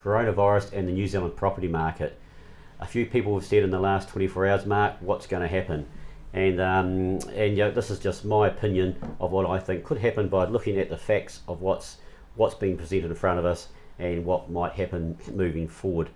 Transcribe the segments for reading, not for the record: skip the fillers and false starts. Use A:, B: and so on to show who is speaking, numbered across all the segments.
A: Coronavirus and the New Zealand property market. A few people have said in the last 24 hours, Mark, what's going to happen? And this is just my opinion of what I think could happen by looking at the facts of what's being presented in front of us and what might happen moving forward.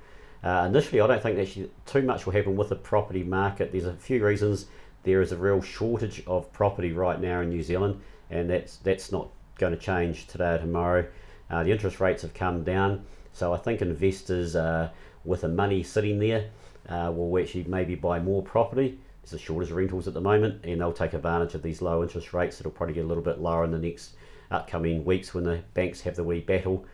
A: Initially, I don't think actually too much will happen with the property market. There's a few reasons. There is a real shortage of property right now in New Zealand, and that's not going to change today or tomorrow. The interest rates have come down, so I think investors with the money sitting there will actually maybe buy more property. There's a shortage of rentals at the moment, and they'll take advantage of these low interest rates. It'll probably get a little bit lower in the next upcoming weeks when the banks have the wee battle.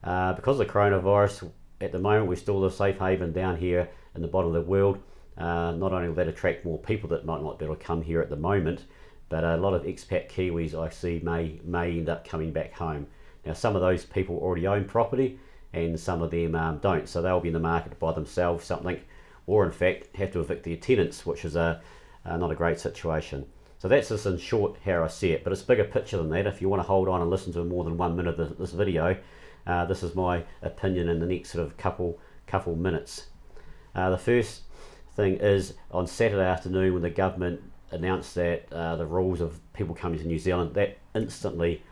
A: Because of the coronavirus, at the moment we're still the safe haven down here in the bottom of the world. Not only will that attract more people that might not be able to come here at the moment, but a lot of expat Kiwis I see may end up coming back home. Now some of those people already own property and some of them don't, so they'll be in the market to buy themselves something, or in fact have to evict their tenants, which is not a great situation. So that's just in short how I see it, but it's bigger picture than that. If you want to hold on and listen to more than 1 minute of this video, this is my opinion in the next sort of couple minutes. The first thing is, on Saturday afternoon when the government announced that the rules of people coming to New Zealand, that instantly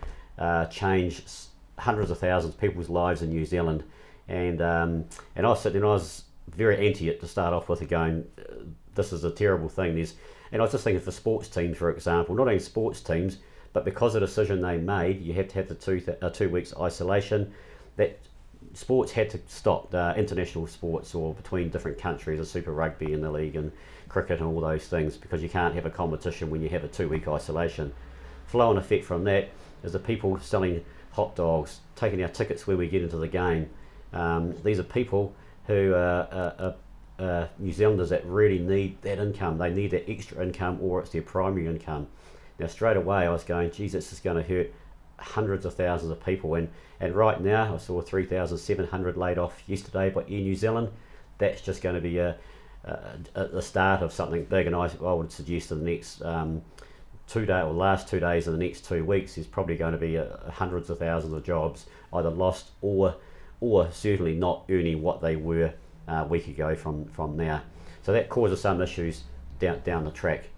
A: changed hundreds of thousands of people's lives in New Zealand, and I was very anti it to start off with, going, this is a terrible thing. And I was just thinking for sports teams, for example, not only sports teams, but because of the decision they made, you have to have the 2 weeks isolation, that sports had to stop, international sports or between different countries, the Super Rugby and the league and cricket and all those things, because you can't have a competition when you have a 2 week isolation. Flow and effect from that is the people selling hot dogs, taking our tickets when we get into the game. These are people who are New Zealanders that really need that income. They need that extra income, or it's their primary income. Now straight away I was going, geez, this is going to hurt hundreds of thousands of people, and right now I saw 3,700 laid off yesterday by Air New Zealand. That's just going to be the start of something big, and I would suggest in the next last 2 days of the next 2 weeks there's probably going to be hundreds of thousands of jobs either lost or certainly not earning what they were a week ago from now. So that causes some issues down the track.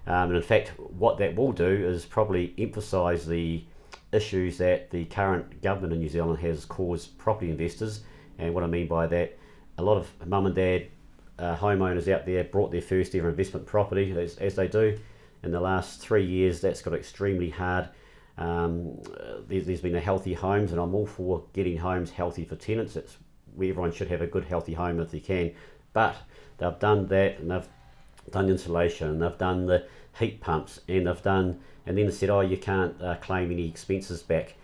A: And in fact, what that will do is probably emphasise the issues that the current government in New Zealand has caused property investors. And what I mean by that, a lot of mum and dad homeowners out there brought their first ever investment property, as they do. In the last 3 years, that's got extremely hard. There's been a healthy homes, and I'm all for getting homes healthy for tenants. Everyone should have a good healthy home if they can, but they've done that, and they've done insulation, and they've done the heat pumps, and then they said, oh, you can't claim any expenses back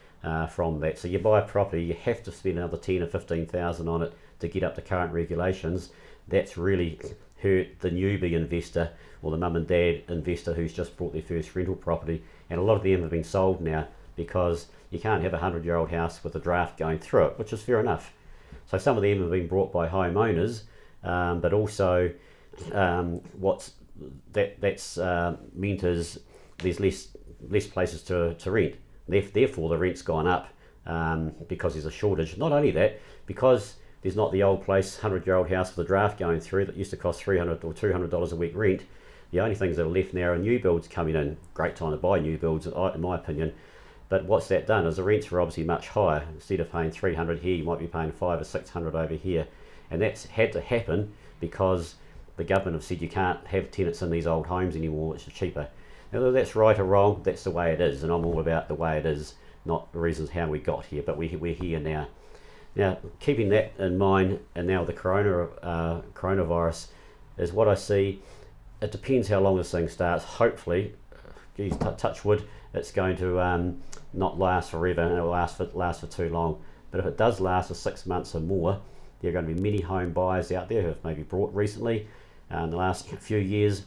A: from that. So you buy a property, you have to spend another 10 or 15,000 on it to get up to current regulations. That's really hurt the newbie investor, or the mum and dad investor who's just bought their first rental property, and a lot of them have been sold now because you can't have a 100-year-old house with a draft going through it, which is fair enough. So some of them have been brought by homeowners, but also that's meant is there's less places to rent. Therefore the rent's gone up because there's a shortage. Not only that, because there's not the old place, 100-year-old house with a draft going through that used to cost $300 or $200 a week rent. The only things that are left now are new builds coming in. Great time to buy new builds, in my opinion. But what's that done is the rents are obviously much higher. Instead of paying $300 here, you might be paying $500 or $600 over here. And that's had to happen because the government have said you can't have tenants in these old homes anymore, which is cheaper. Now, whether that's right or wrong, that's the way it is, and I'm all about the way it is, not the reasons how we got here, but we're here now. Now, keeping that in mind, and now the coronavirus is what I see. It depends how long this thing starts. Hopefully, touch wood, it's going to not last forever, and it'll last for too long. But if it does last for 6 months or more, there are going to be many home buyers out there who have maybe bought recently in the last few years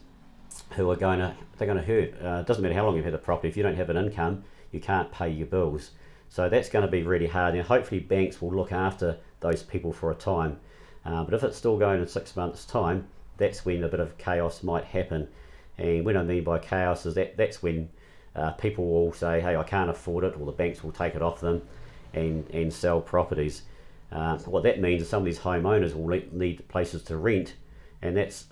A: who are going to hurt. It doesn't matter how long you've had a property. If you don't have an income, you can't pay your bills. So that's going to be really hard. Now, hopefully banks will look after those people for a time. But if it's still going in 6 months' time, that's when a bit of chaos might happen. And what I mean by chaos is that's when people will say, hey, I can't afford it, or the banks will take it off them and sell properties. What that means is some of these homeowners will need places to rent, and that's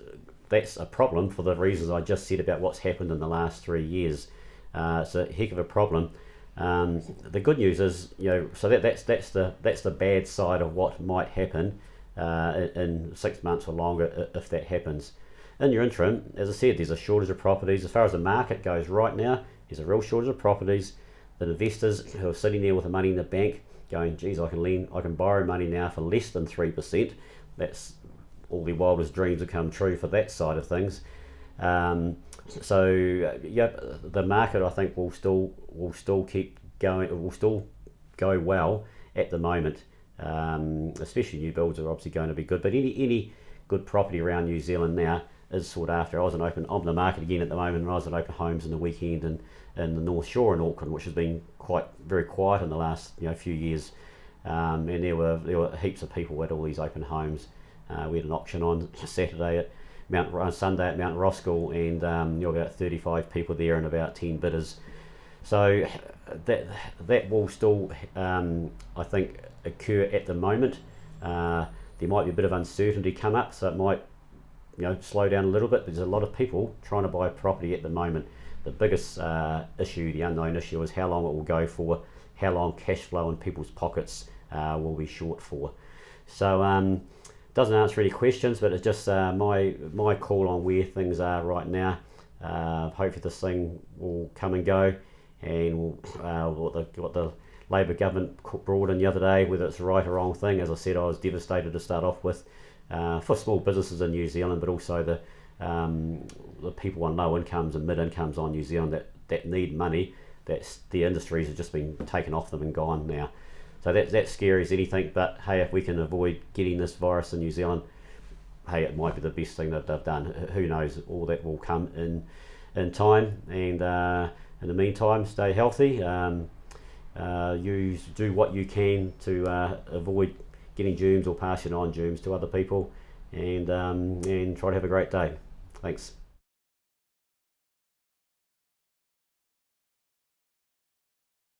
A: a problem for the reasons I just said about what's happened in the last 3 years. It's a heck of a problem. The good news is, so that's the bad side of what might happen in 6 months or longer if that happens. In your interim, as I said, there's a shortage of properties. As far as the market goes right now, there's a real shortage of properties. The investors who are sitting there with the money in the bank going, geez, I can borrow money now for less than 3%. That's all their wildest dreams have come true for that side of things. The market, I think, will still keep going. Will still go well at the moment. Especially new builds are obviously going to be good. But any good property around New Zealand now is sought after. I'm on the market again at the moment, and I was at Open Homes in the weekend in the North Shore in Auckland, which has been very quiet in the last few years. And there were heaps of people at all these open homes. We had an auction on Sunday at Mount Roskill, and about 35 people there and about 10 bidders. So that will still, I think, occur at the moment. There might be a bit of uncertainty come up, so it might slow down a little bit. There's a lot of people trying to buy property at the moment. The biggest issue, the unknown issue, is how long it will go for, how long cash flow in people's pockets will be short for. So doesn't answer any questions, but it's just my call on where things are right now. Hopefully this thing will come and go, and what the Labour government brought in the other day, whether it's the right or wrong thing. As I said, I was devastated to start off with for small businesses in New Zealand, but also the people on low incomes and mid incomes on New Zealand that need money. The industries have just been taken off them and gone now. So that's scary as anything, but hey, if we can avoid getting this virus in New Zealand, hey, it might be the best thing that they've done. Who knows? All that will come in time, and in the meantime, stay healthy. Do what you can to avoid getting germs or passing on germs to other people, and try to have a great day. Thanks.